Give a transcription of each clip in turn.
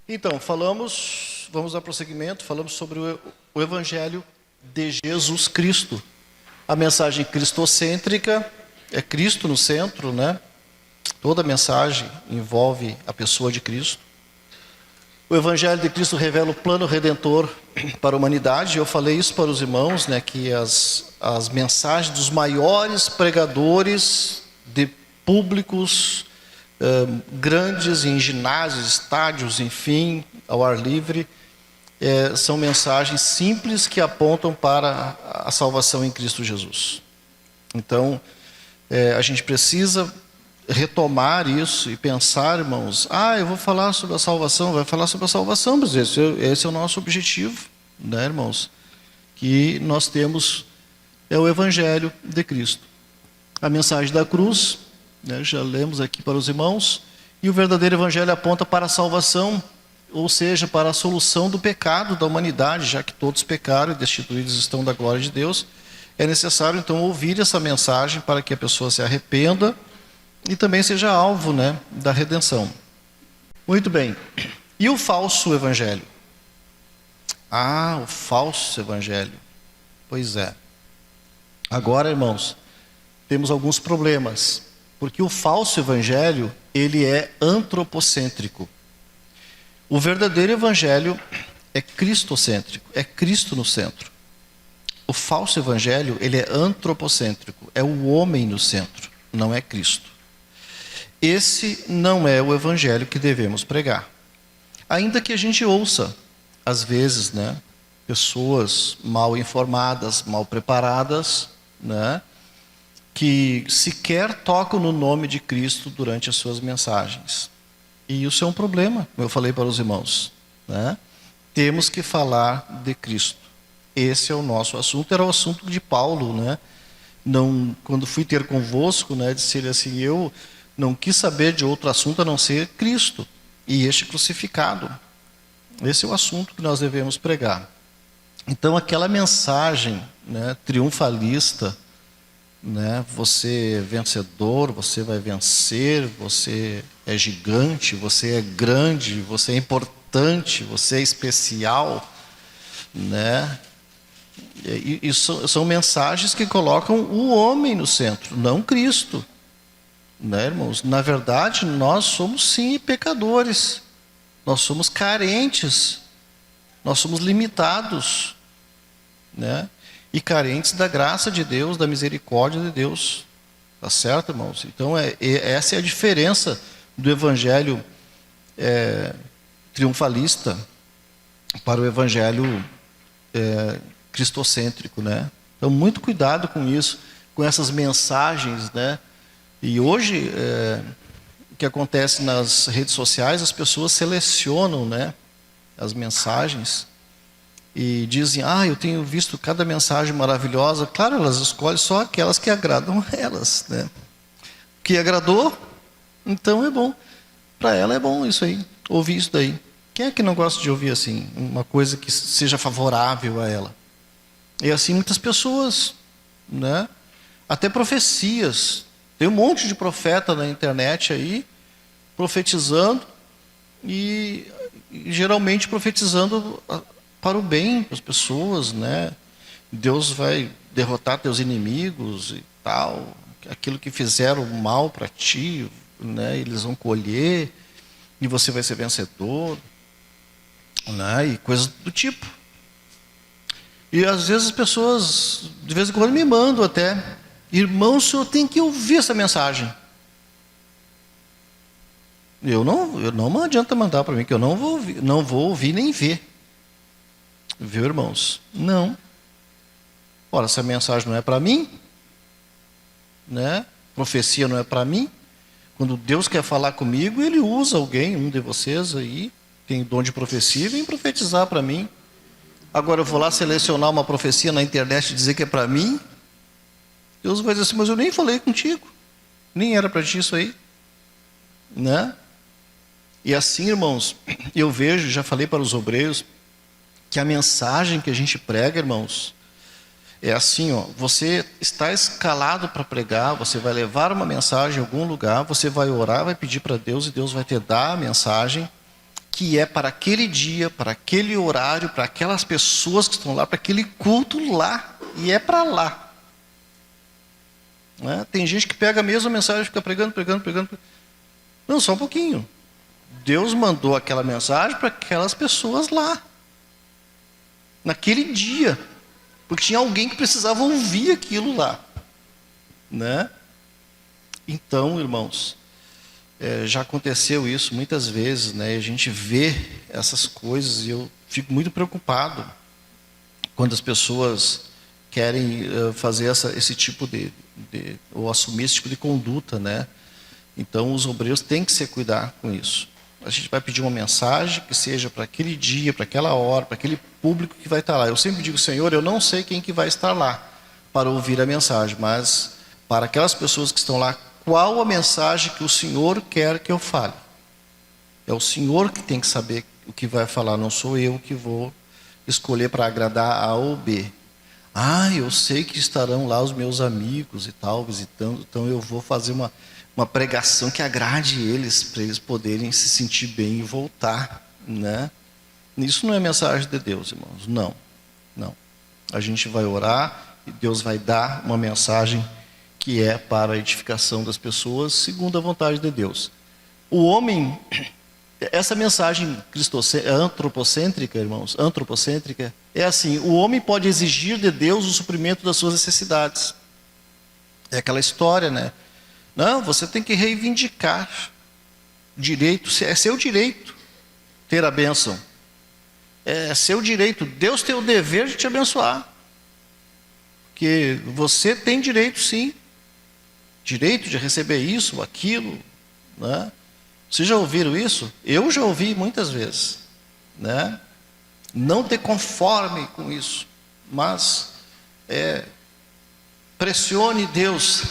Então, vamos dar prosseguimento, falamos sobre o Evangelho de Jesus Cristo. A mensagem cristocêntrica é Cristo no centro, né? Toda mensagem envolve a pessoa de Cristo. O Evangelho de Cristo revela o plano redentor para a humanidade. Eu falei isso para os irmãos, né? Que as mensagens dos maiores pregadores de públicos grandes, em ginásios, estádios, enfim, ao ar livre, são mensagens simples que apontam para a salvação em Cristo Jesus. Então, a gente precisa retomar isso e pensar, irmãos, eu vou falar sobre a salvação, vai falar sobre a salvação, mas esse é o nosso objetivo, né, irmãos? Que nós temos o Evangelho de Cristo. A mensagem da cruz, né, já lemos aqui para os irmãos, e o verdadeiro Evangelho aponta para a salvação, ou seja, para a solução do pecado da humanidade, já que todos pecaram e destituídos estão da glória de Deus. É necessário, então, ouvir essa mensagem para que a pessoa se arrependa e também seja alvo, né, da redenção. Muito bem. E o falso evangelho? O falso evangelho. Pois é. Agora, irmãos, temos alguns problemas, porque o falso evangelho, ele é antropocêntrico. O verdadeiro evangelho é cristocêntrico, é Cristo no centro. O falso evangelho, ele é antropocêntrico, é o homem no centro, não é Cristo. Esse não é o evangelho que devemos pregar. Ainda que a gente ouça, às vezes, né, pessoas mal informadas, mal preparadas, né, que sequer tocam no nome de Cristo durante as suas mensagens. E isso é um problema, como eu falei para os irmãos, né? Temos que falar de Cristo. Esse é o nosso assunto, era o assunto de Paulo, né? Quando fui ter convosco, né, disse ele assim, eu não quis saber de outro assunto a não ser Cristo e este crucificado. Esse é o assunto que nós devemos pregar. Então, aquela mensagem, né, triunfalista, né, você é vencedor, você vai vencer, você é gigante, você é grande, você é importante, você é especial, né? E são mensagens que colocam o homem no centro, não Cristo, né, irmãos? Na verdade, nós somos sim pecadores, nós somos carentes, nós somos limitados, né? E carentes da graça de Deus, da misericórdia de Deus. Tá certo, irmãos? Então, essa é a diferença do evangelho triunfalista para o evangelho cristocêntrico, né? Então, muito cuidado com isso, com essas mensagens, né? E hoje, o que acontece nas redes sociais, as pessoas selecionam, né, as mensagens e dizem, eu tenho visto cada mensagem maravilhosa. Claro, elas escolhem só aquelas que agradam a elas, né? O que agradou, então é bom. Para ela é bom isso aí, ouvir isso daí. Quem é que não gosta de ouvir assim, uma coisa que seja favorável a ela? E assim muitas pessoas, né? Até profecias. Tem um monte de profeta na internet aí, profetizando e geralmente profetizando para o bem das pessoas, né? Deus vai derrotar teus inimigos e tal, aquilo que fizeram mal para ti, né? Eles vão colher e você vai ser vencedor, né? E coisas do tipo. E às vezes as pessoas, de vez em quando, me mandam até, irmão, o senhor tem que ouvir essa mensagem. Não adianta mandar para mim, que eu não vou ouvir nem ver. Viu, irmãos? Não. Ora, essa mensagem não é para mim, né? Profecia não é para mim. Quando Deus quer falar comigo, Ele usa alguém, um de vocês aí, tem dom de profecia, e vem profetizar para mim. Agora eu vou lá selecionar uma profecia na internet e dizer que é para mim. Deus vai dizer assim, mas eu nem falei contigo. Nem era para ti isso aí. Né? E assim, irmãos, eu vejo, já falei para os obreiros, que a mensagem que a gente prega, irmãos, É assim, ó, você está escalado para pregar, você vai levar uma mensagem em algum lugar, você vai orar, vai pedir para Deus e Deus vai te dar a mensagem que é para aquele dia, para aquele horário, para aquelas pessoas que estão lá, para aquele culto lá, e é para lá. Né? Tem gente que pega a mesma mensagem e fica pregando. Não, só um pouquinho. Deus mandou aquela mensagem para aquelas pessoas lá, naquele dia. Porque tinha alguém que precisava ouvir aquilo lá, né? Então, irmãos, já aconteceu isso muitas vezes, né? A gente vê essas coisas e eu fico muito preocupado quando as pessoas querem fazer esse tipo ou assumir esse tipo de conduta, né? Então, os obreiros têm que se cuidar com isso. A gente vai pedir uma mensagem que seja para aquele dia, para aquela hora, para aquele público que vai estar lá. Eu sempre digo, Senhor, eu não sei quem que vai estar lá para ouvir a mensagem, mas para aquelas pessoas que estão lá, qual a mensagem que o Senhor quer que eu fale? É o Senhor que tem que saber o que vai falar, não sou eu que vou escolher para agradar A ou B. Eu sei que estarão lá os meus amigos e tal, visitando, então eu vou fazer uma pregação que agrade eles, para eles poderem se sentir bem e voltar, né? Isso não é mensagem de Deus, irmãos, não. A gente vai orar e Deus vai dar uma mensagem que é para a edificação das pessoas, segundo a vontade de Deus. O homem, essa mensagem antropocêntrica, irmãos, antropocêntrica, é assim, o homem pode exigir de Deus o suprimento das suas necessidades. É aquela história, né? Não, você tem que reivindicar direito, é seu direito ter a bênção. É seu direito, Deus tem o dever de te abençoar. Porque você tem direito sim, direito de receber isso ou aquilo, né? Vocês já ouviram isso? Eu já ouvi muitas vezes, né? Não te conforme com isso, mas pressione Deus.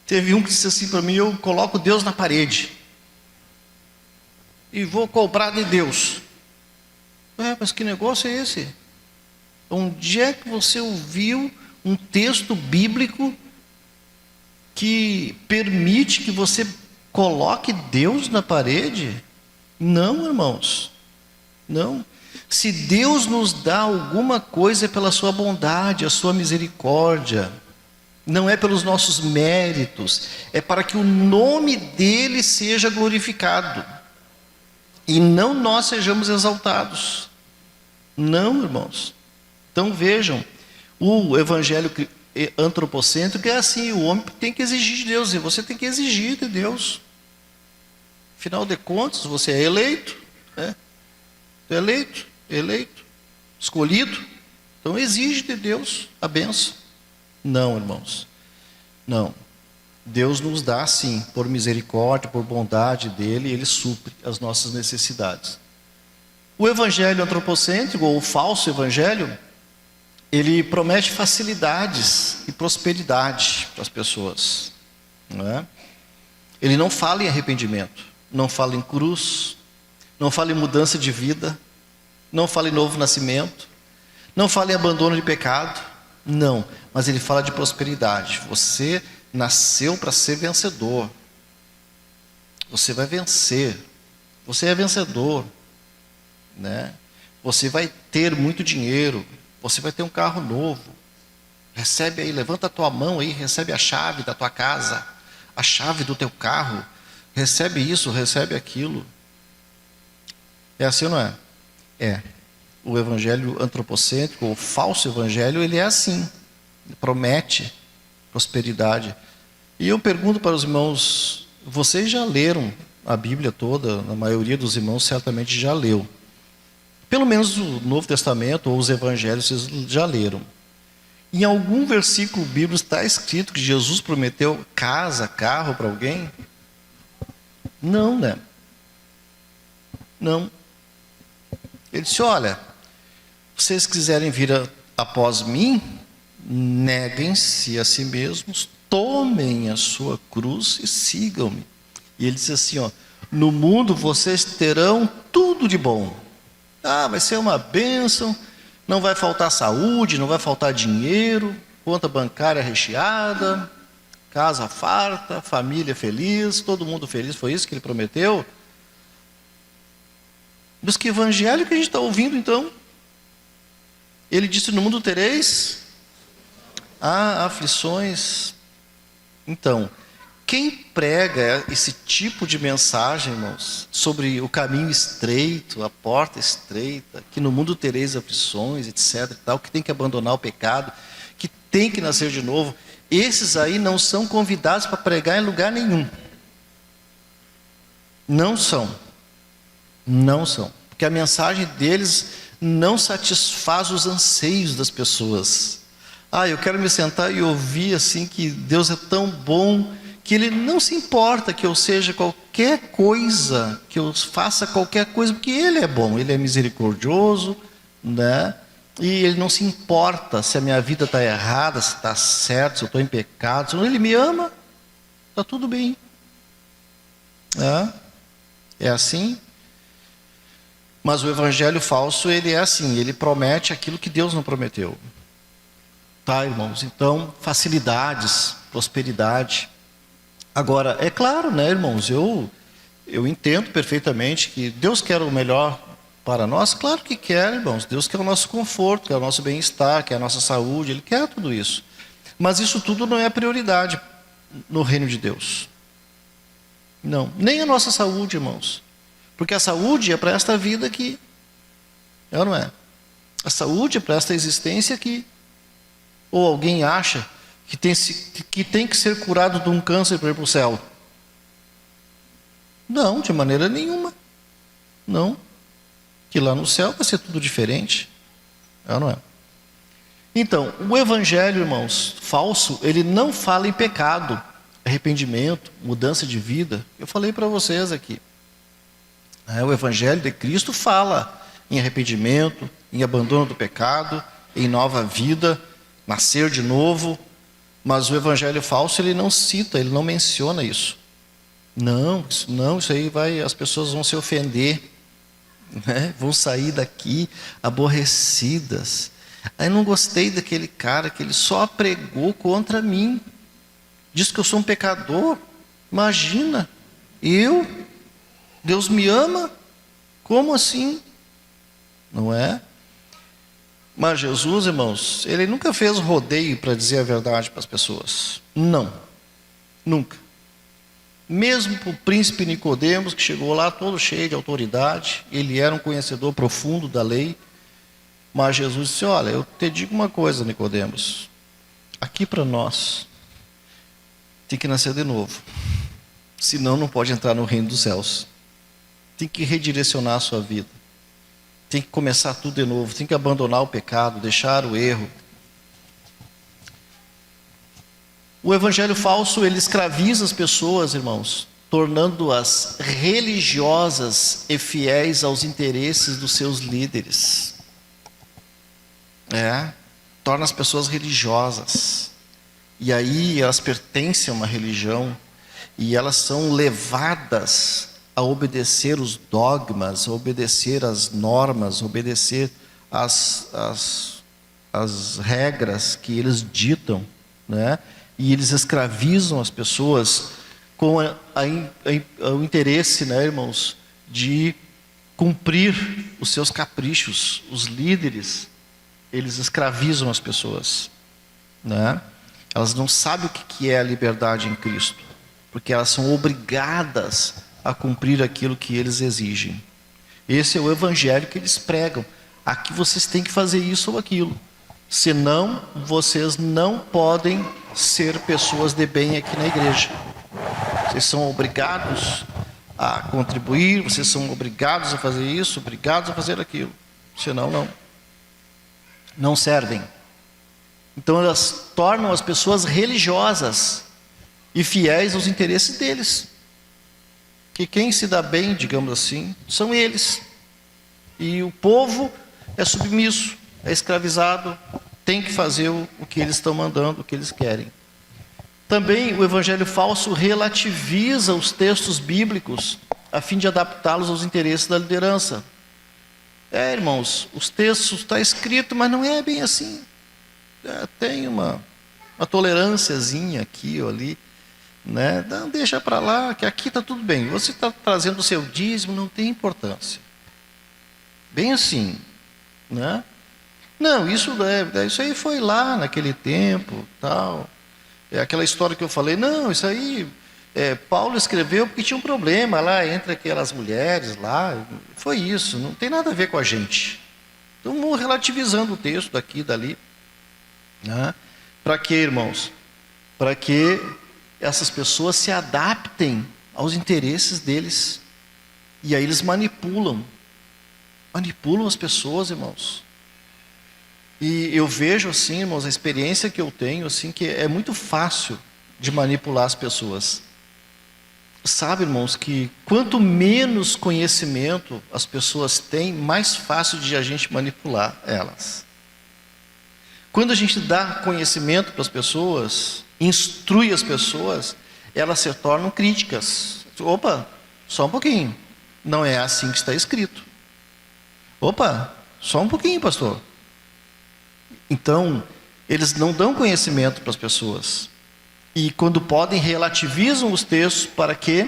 Teve um que disse assim para mim, eu coloco Deus na parede e vou cobrar de Deus. Mas que negócio é esse? Onde é que você ouviu um texto bíblico que permite que você coloque Deus na parede? Não, irmãos, não. Se Deus nos dá alguma coisa é pela sua bondade, a sua misericórdia, não é pelos nossos méritos, é para que o nome dele seja glorificado e não nós sejamos exaltados. Não, irmãos. Então vejam, o evangelho antropocêntrico é assim, o homem tem que exigir de Deus, e você tem que exigir de Deus. Afinal de contas, você é eleito, né? Eleito, escolhido, então exige de Deus a bênção. Não, irmãos, não. Deus nos dá sim, por misericórdia, por bondade dele, ele supre as nossas necessidades. O evangelho antropocêntrico, ou o falso evangelho, ele promete facilidades e prosperidade para as pessoas, não é? Ele não fala em arrependimento, não fala em cruz, não fala em mudança de vida, não fala em novo nascimento, não fala em abandono de pecado, não, mas ele fala de prosperidade. Você nasceu para ser vencedor, você vai vencer, você é vencedor, né? Você vai ter muito dinheiro, você vai ter um carro novo, recebe aí, levanta a tua mão aí, recebe a chave da tua casa, a chave do teu carro, recebe isso, recebe aquilo. É assim ou não é? É. O evangelho antropocêntrico, o falso evangelho, ele é assim, ele promete prosperidade. E eu pergunto para os irmãos, vocês já leram a Bíblia toda? A maioria dos irmãos certamente já leu. Pelo menos o Novo Testamento ou os evangelhos vocês já leram. Em algum versículo bíblico está escrito que Jesus prometeu casa, carro para alguém? Não, né? Não. Ele disse, olha, vocês quiserem vir após mim, neguem-se a si mesmos, tomem a sua cruz e sigam-me. E ele disse assim, ó, no mundo vocês terão tudo de bom. Vai ser uma bênção, não vai faltar saúde, não vai faltar dinheiro, conta bancária recheada, casa farta, família feliz, todo mundo feliz. Foi isso que ele prometeu? Mas que evangelho que a gente está ouvindo então? Ele disse: no mundo tereis aflições. Então, quem prega esse tipo de mensagem, irmãos, sobre o caminho estreito, a porta estreita, que no mundo tereis aflições, etc, tal, que tem que abandonar o pecado, que tem que nascer de novo, esses aí não são convidados para pregar em lugar nenhum. Não são. Não são. Porque a mensagem deles não satisfaz os anseios das pessoas. Eu quero me sentar e ouvir assim que Deus é tão bom, que Ele não se importa que eu seja qualquer coisa, que eu faça qualquer coisa, porque Ele é bom, Ele é misericordioso, né? E Ele não se importa se a minha vida está errada, se está certo, se eu estou em pecado. Se Ele me ama, está tudo bem. É assim. Mas o evangelho falso, ele é assim, ele promete aquilo que Deus não prometeu. Tá, irmãos? Então, facilidades, prosperidade. Agora, é claro, né, irmãos? Eu entendo perfeitamente que Deus quer o melhor para nós. Claro que quer, irmãos. Deus quer o nosso conforto, quer o nosso bem-estar, quer a nossa saúde. Ele quer tudo isso. Mas isso tudo não é prioridade no reino de Deus. Não, nem a nossa saúde, irmãos. Porque a saúde é para esta vida aqui. É ou não é? A saúde é para esta existência aqui. Ou alguém acha que tem que ser curado de um câncer para ir para o céu? Não, de maneira nenhuma. Não. Que lá no céu vai ser tudo diferente. É ou não é? Então, o evangelho, irmãos, falso, ele não fala em pecado, arrependimento, mudança de vida. Eu falei para vocês aqui. O evangelho de Cristo fala em arrependimento, em abandono do pecado, em nova vida, nascer de novo. Mas o evangelho falso, ele não cita, ele não menciona isso. Não, isso aí as pessoas vão se ofender, né? Vão sair daqui aborrecidas. Aí não gostei daquele cara que ele só pregou contra mim. Diz que eu sou um pecador. Imagina, Deus me ama? Como assim? Não é? Mas Jesus, irmãos, ele nunca fez rodeio para dizer a verdade para as pessoas. Não, nunca. Mesmo para o príncipe Nicodemos, que chegou lá todo cheio de autoridade, ele era um conhecedor profundo da lei, mas Jesus disse: olha, eu te digo uma coisa, Nicodemos, aqui para nós, tem que nascer de novo, senão não pode entrar no reino dos céus. Tem que redirecionar a sua vida. Tem que começar tudo de novo. Tem que abandonar o pecado, deixar o erro. O evangelho falso, ele escraviza as pessoas, irmãos, tornando-as religiosas e fiéis aos interesses dos seus líderes. Torna as pessoas religiosas. E aí elas pertencem a uma religião e elas são levadas a obedecer os dogmas, a obedecer as normas, a obedecer as regras que eles ditam, né? E eles escravizam as pessoas com o interesse, né, irmãos, de cumprir os seus caprichos. Os líderes, eles escravizam as pessoas, né? Elas não sabem o que é a liberdade em Cristo, porque elas são obrigadas a cumprir aquilo que eles exigem. Esse é o evangelho que eles pregam. Aqui vocês têm que fazer isso ou aquilo, senão vocês não podem ser pessoas de bem aqui na igreja. Vocês são obrigados a contribuir, vocês são obrigados a fazer isso, obrigados a fazer aquilo, senão não servem. Então elas tornam as pessoas religiosas e fiéis aos interesses deles. Que quem se dá bem, digamos assim, são eles. E o povo é submisso, é escravizado, tem que fazer o que eles estão mandando, o que eles querem. Também o evangelho falso relativiza os textos bíblicos a fim de adaptá-los aos interesses da liderança. Irmãos, os textos estão escritos, mas não é bem assim. Tem uma uma tolerânciazinha aqui ou ali, né? Não, deixa para lá, que aqui está tudo bem. Você está trazendo o seu dízimo, não tem importância. Bem assim, né? Não, isso aí foi lá naquele tempo, tal. É aquela história que eu falei, não, isso aí Paulo escreveu porque tinha um problema lá entre aquelas mulheres lá. Foi isso, não tem nada a ver com a gente. Então vamos relativizando o texto daqui e dali. Né? Para quê, irmãos? Para que essas pessoas se adaptem aos interesses deles. E aí eles manipulam as pessoas, irmãos. E eu vejo assim, irmãos, a experiência que eu tenho, assim, que é muito fácil de manipular as pessoas. Sabe, irmãos, que quanto menos conhecimento as pessoas têm, mais fácil de a gente manipular elas. Quando a gente dá conhecimento para as pessoas, instrui as pessoas, elas se tornam críticas. Opa, só um pouquinho. Não é assim que está escrito. Opa, só um pouquinho, pastor. Então, eles não dão conhecimento para as pessoas. E quando podem, relativizam os textos para que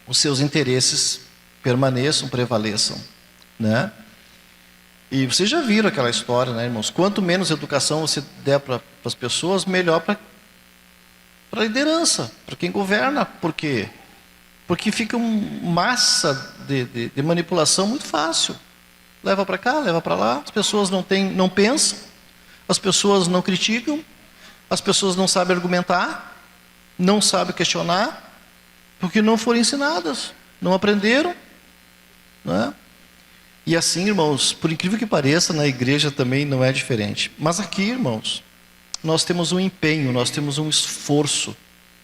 os seus interesses permaneçam, prevaleçam. Né? E vocês já viram aquela história, né, irmãos? Quanto menos educação você der para as pessoas, melhor para a liderança, para quem governa. Por quê? Porque fica uma massa de manipulação muito fácil. Leva para cá, leva para lá. As pessoas não pensam, as pessoas não criticam, as pessoas não sabem argumentar, não sabem questionar, porque não foram ensinadas, não aprenderam. Né? E assim, irmãos, por incrível que pareça, na igreja também não é diferente. Mas aqui, irmãos, nós temos um empenho, nós temos um esforço,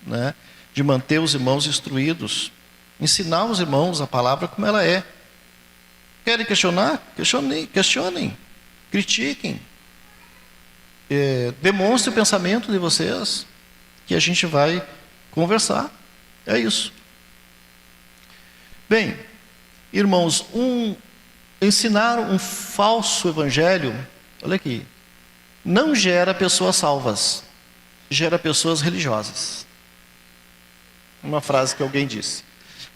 né, de manter os irmãos instruídos, ensinar os irmãos a palavra como ela é. Querem questionar? Questionem, critiquem. Demonstre o pensamento de vocês, que a gente vai conversar. É isso. Bem, irmãos, ensinar um falso evangelho, olha aqui, não gera pessoas salvas, gera pessoas religiosas. Uma frase que alguém disse.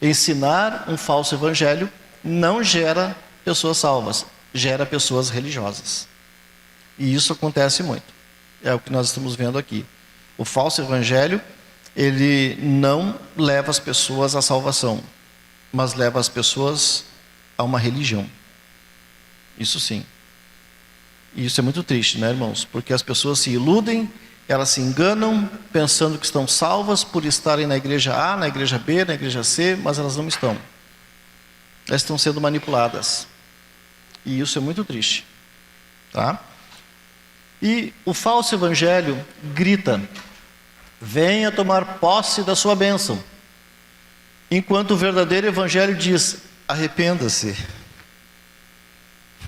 Ensinar um falso evangelho não gera pessoas salvas, gera pessoas religiosas. E isso acontece muito. É o que nós estamos vendo aqui. O falso evangelho, ele não leva as pessoas à salvação, mas leva as pessoas a uma religião. Isso sim. E isso é muito triste, né, irmãos? Porque as pessoas se iludem, elas se enganam, pensando que estão salvas por estarem na igreja A, na igreja B, na igreja C, mas elas não estão. Elas estão sendo manipuladas. E isso é muito triste. Tá? E o falso evangelho grita: venha tomar posse da sua bênção. Enquanto o verdadeiro evangelho diz: arrependa-se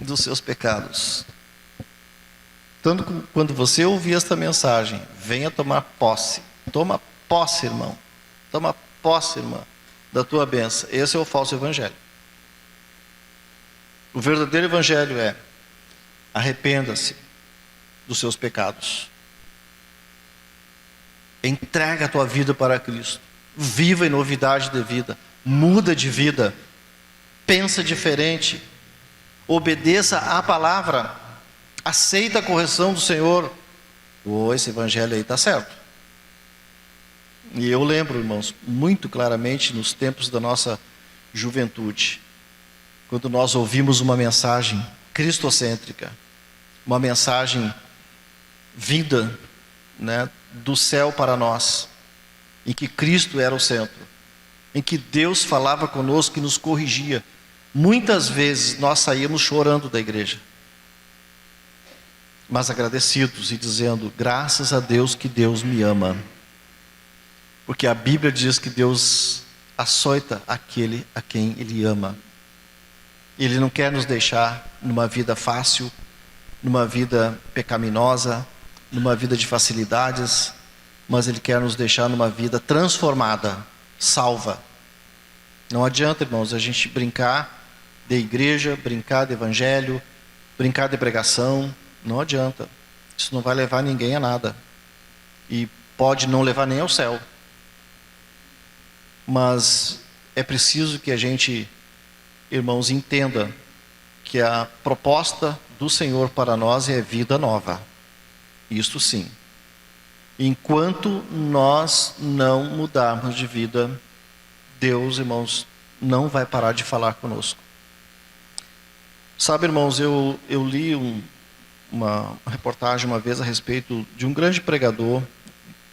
dos seus pecados. Tanto quando você ouvir esta mensagem, venha tomar posse. Toma posse, irmão. Toma posse, irmã, da tua bênção. Esse é o falso evangelho. O verdadeiro evangelho é: arrependa-se dos seus pecados. Entrega a tua vida para Cristo. Viva em novidade de vida. Muda de vida. Pensa diferente. Obedeça à palavra. Aceita a correção do Senhor. Esse evangelho aí está certo. E eu lembro, irmãos, muito claramente nos tempos da nossa juventude, quando nós ouvimos uma mensagem cristocêntrica, uma mensagem vinda, né, do céu para nós, em que Cristo era o centro, em que Deus falava conosco e nos corrigia. Muitas vezes nós saímos chorando da igreja, mas agradecidos e dizendo: graças a Deus que Deus me ama. Porque a Bíblia diz que Deus açoita aquele a quem Ele ama. Ele não quer nos deixar numa vida fácil, numa vida pecaminosa, numa vida de facilidades, mas Ele quer nos deixar numa vida transformada, salva. Não adianta, irmãos, a gente brincar de igreja, brincar de evangelho, brincar de pregação. Não adianta. Isso não vai levar ninguém a nada. e pode não levar nem ao céu. Mas é preciso que a gente, irmãos, entenda que a proposta do Senhor para nós é vida nova. Isto sim. Enquanto nós não mudarmos de vida, Deus, irmãos, não vai parar de falar conosco. Sabe, irmãos, eu li uma reportagem uma vez a respeito de um grande pregador,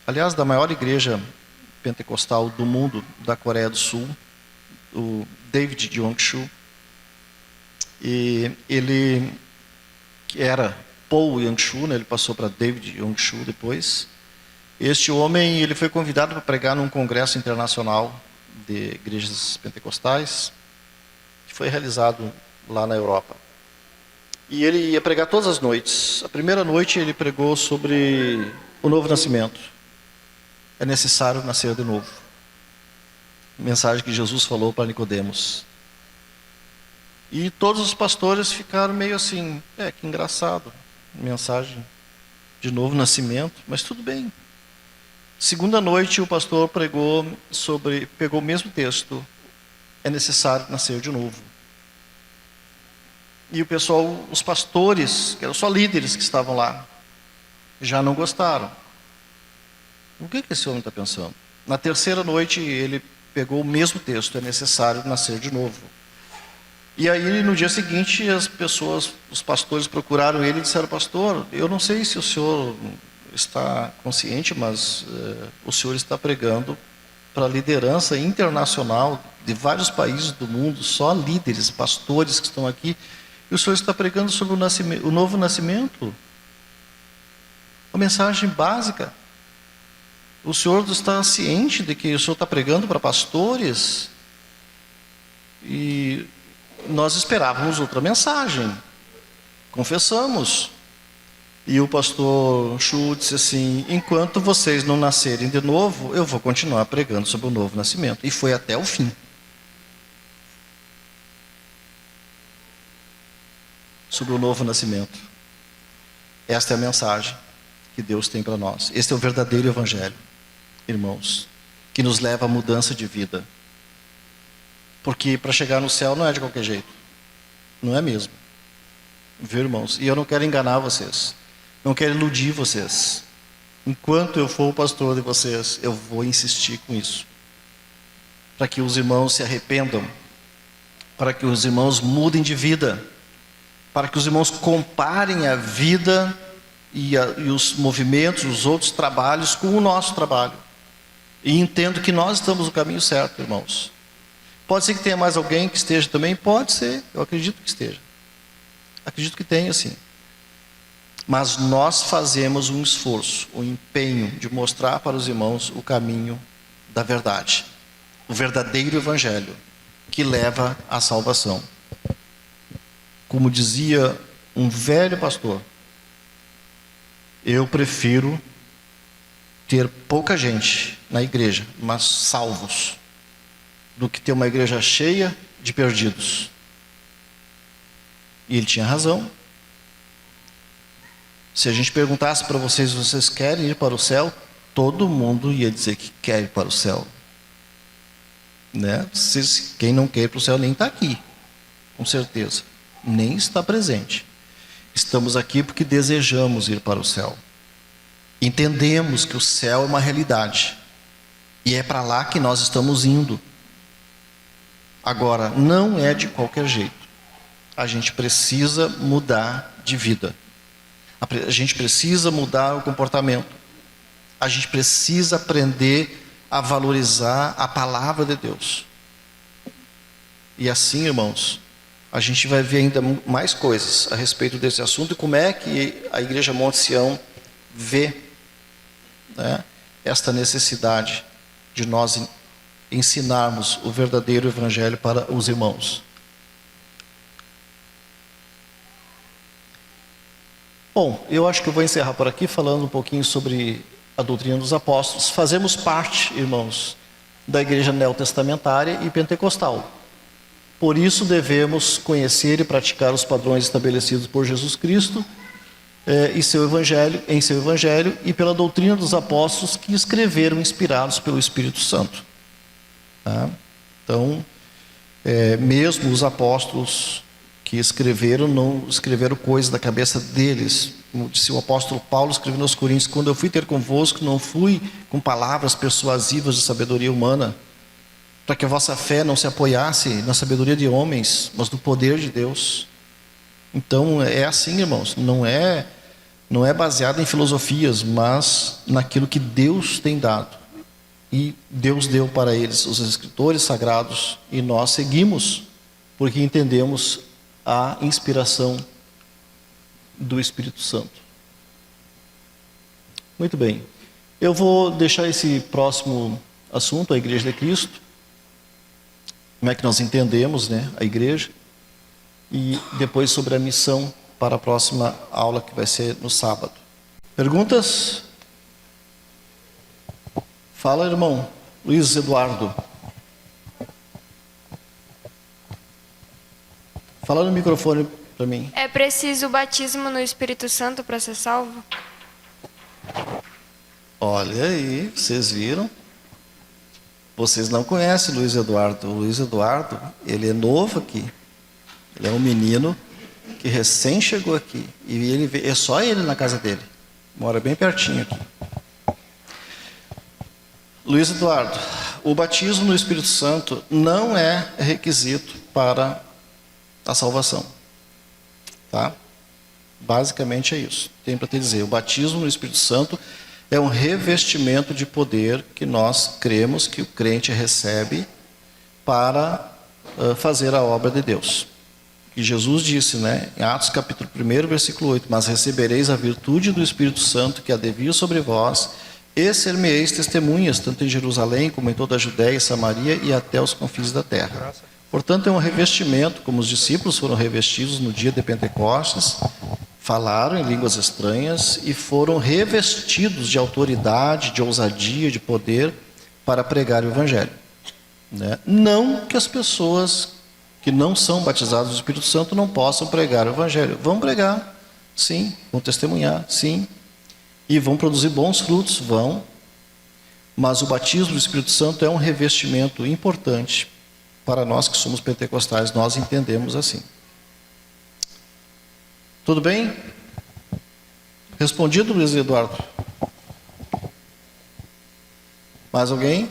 aliás, da maior igreja pentecostal do mundo, da Coreia do Sul, o David Young-Soo. E ele era Paul Young-Soo, né? Ele passou para David Young-Soo depois. Este homem, ele foi convidado para pregar num congresso internacional de igrejas pentecostais, que foi realizado lá na Europa. E ele ia pregar todas as noites. A primeira noite ele pregou sobre o novo nascimento. É necessário nascer de novo. Mensagem que Jesus falou para Nicodemos. E todos os pastores ficaram meio assim, que engraçado, mensagem de novo nascimento, mas tudo bem. Segunda noite o pastor pregou pegou o mesmo texto, é necessário nascer de novo. E o pessoal, os pastores, que eram só líderes que estavam lá, já não gostaram. O que esse homem está pensando? Na terceira noite ele pegou o mesmo texto, é necessário nascer de novo. E aí no dia seguinte as pessoas, os pastores procuraram ele e disseram: pastor, eu não sei se o senhor está consciente, mas o senhor está pregando para a liderança internacional de vários países do mundo, só líderes, pastores que estão aqui, e o senhor está pregando sobre o novo nascimento. Uma mensagem básica. O senhor está ciente de que o senhor está pregando para pastores? E nós esperávamos outra mensagem. Confessamos. E o pastor Chu disse assim: enquanto vocês não nascerem de novo, eu vou continuar pregando sobre o novo nascimento. E foi até o fim. Sobre o novo nascimento. Esta é a mensagem que Deus tem para nós. Este é o verdadeiro evangelho, irmãos, que nos leva à mudança de vida. Porque para chegar no céu não é de qualquer jeito. Não é mesmo. Viu, irmãos? E eu não quero enganar vocês. Não quero iludir vocês. Enquanto eu for o pastor de vocês, eu vou insistir com isso. Para que os irmãos se arrependam. Para que os irmãos mudem de vida. Para que os irmãos comparem a vida e os movimentos, os outros trabalhos com o nosso trabalho. E entendo que nós estamos no caminho certo, irmãos. Pode ser que tenha mais alguém que esteja também? Pode ser, eu acredito que esteja. Acredito que tenha, sim. Mas nós fazemos um esforço, um empenho de mostrar para os irmãos o caminho da verdade. O verdadeiro evangelho que leva à salvação. Como dizia um velho pastor, eu prefiro ter pouca gente na igreja, mas salvos, do que ter uma igreja cheia de perdidos. E ele tinha razão. Se a gente perguntasse para vocês: vocês querem ir para o céu? Todo mundo ia dizer que quer ir para o céu, né? Quem não quer ir para o céu nem está aqui, com certeza, nem está presente. Estamos aqui porque desejamos ir para o céu. Entendemos que o céu é uma realidade e é para lá que nós estamos indo. Agora, não é de qualquer jeito. A gente precisa mudar de vida. A gente precisa mudar o comportamento. A gente precisa aprender a valorizar a palavra de Deus. E assim, irmãos, a gente vai ver ainda mais coisas a respeito desse assunto e como é que a Igreja Monte Sião vê, né, esta necessidade de nós ensinarmos o verdadeiro evangelho para os irmãos. Bom, eu acho que eu vou encerrar por aqui falando um pouquinho sobre a doutrina dos apóstolos. Fazemos parte, irmãos, da igreja neotestamentária e pentecostal. Por isso devemos conhecer e praticar os padrões estabelecidos por Jesus Cristo em seu evangelho e pela doutrina dos apóstolos que escreveram inspirados pelo Espírito Santo. Tá? Então, mesmo os apóstolos que escreveram, não escreveram coisas da cabeça deles. Como disse o apóstolo Paulo, escrevendo aos Coríntios: quando eu fui ter convosco, não fui com palavras persuasivas de sabedoria humana, para que a vossa fé não se apoiasse na sabedoria de homens, mas no poder de Deus. Então, é assim, irmãos, não é baseado em filosofias, mas naquilo que Deus tem dado. E Deus deu para eles os escritores sagrados, e nós seguimos, porque entendemos a inspiração do Espírito Santo. Muito bem. Eu vou deixar esse próximo assunto, a Igreja de Cristo, como é que nós entendemos, né, a igreja, e depois sobre a missão para a próxima aula, que vai ser no sábado. Perguntas? Fala, irmão Luiz Eduardo. Fala no microfone para mim. É preciso o batismo no Espírito Santo para ser salvo? Olha aí, vocês viram? Vocês não conhecem Luiz Eduardo. O Luiz Eduardo, ele é novo aqui. Ele é um menino que recém chegou aqui. E é só ele na casa dele. Mora bem pertinho aqui. Luiz Eduardo, o batismo no Espírito Santo não é requisito para a salvação. Tá? Basicamente é isso. Tem para te dizer, o batismo no Espírito Santo é um revestimento de poder que nós cremos que o crente recebe para fazer a obra de Deus. E Jesus disse, né, em Atos capítulo 1, versículo 8, mas recebereis a virtude do Espírito Santo que há de vir sobre vós, e ser-me-eis testemunhas, tanto em Jerusalém como em toda a Judéia e Samaria e até os confins da terra. Portanto, é um revestimento, como os discípulos foram revestidos no dia de Pentecostes, falaram em línguas estranhas e foram revestidos de autoridade, de ousadia, de poder para pregar o Evangelho. Né? Não que as pessoas que não são batizadas do Espírito Santo não possam pregar o Evangelho. Vão pregar, sim. Vão testemunhar, sim. E vão produzir bons frutos, vão. Mas o batismo do Espírito Santo é um revestimento importante para nós que somos pentecostais. Nós entendemos assim. Tudo bem? Respondido, Luiz Eduardo? Mais alguém?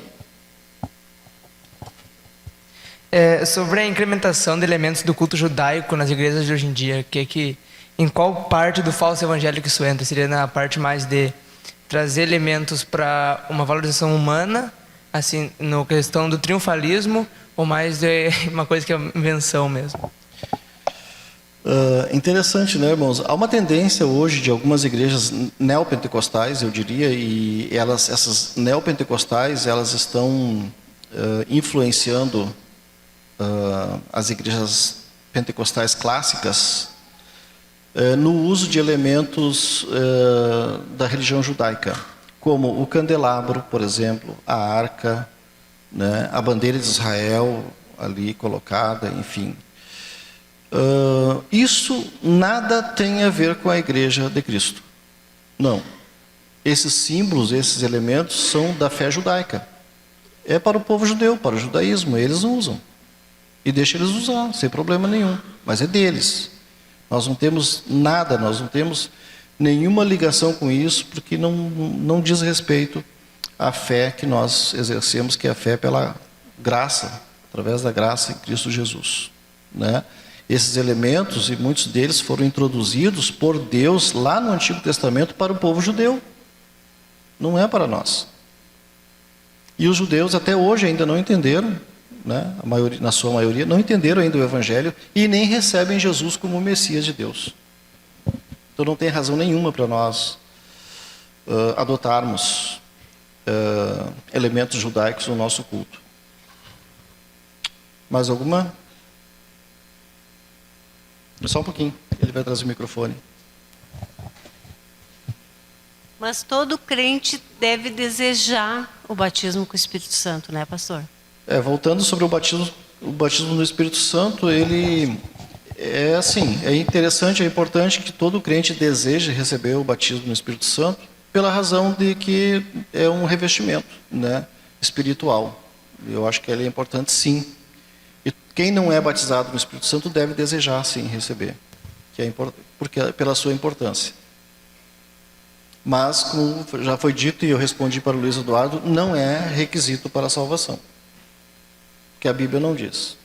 Sobre a incrementação de elementos do culto judaico nas igrejas de hoje em dia, em qual parte do falso evangelho que isso entra? Seria na parte mais de trazer elementos para uma valorização humana, assim, na questão do triunfalismo, ou mais de uma coisa que é invenção mesmo? Interessante, né, irmãos? Há uma tendência hoje de algumas igrejas neopentecostais, eu diria, e essas neopentecostais, elas estão influenciando as igrejas pentecostais clássicas no uso de elementos da religião judaica, como o candelabro, por exemplo, a arca, né, a bandeira de Israel ali colocada, enfim. Isso nada tem a ver com a Igreja de Cristo. Não. Esses símbolos, esses elementos são da fé judaica. É para o povo judeu, para o judaísmo, eles não usam. E deixa eles usar, sem problema nenhum. Mas é deles. Nós não temos nada, nós não temos nenhuma ligação com isso, porque não diz respeito à fé que nós exercemos, que é a fé pela graça, através da graça em Cristo Jesus. Né? Esses elementos, e muitos deles foram introduzidos por Deus lá no Antigo Testamento para o povo judeu. Não é para nós. E os judeus até hoje ainda não entenderam, né? Na sua maioria, não entenderam ainda o Evangelho e nem recebem Jesus como o Messias de Deus. Então não tem razão nenhuma para nós adotarmos elementos judaicos no nosso culto. Mais alguma? Só um pouquinho, ele vai trazer o microfone. Mas todo crente deve desejar o batismo com o Espírito Santo, né, pastor? Voltando sobre o batismo no Espírito Santo, ele É assim, é interessante, é importante que todo crente deseje receber o batismo no Espírito Santo, pela razão de que é um revestimento, né, espiritual. Eu acho que ele é importante, sim. E quem não é batizado no Espírito Santo deve desejar, sim, receber, que é porque pela sua importância. Mas, como já foi dito e eu respondi para o Luiz Eduardo, não é requisito para a salvação, que a Bíblia não diz.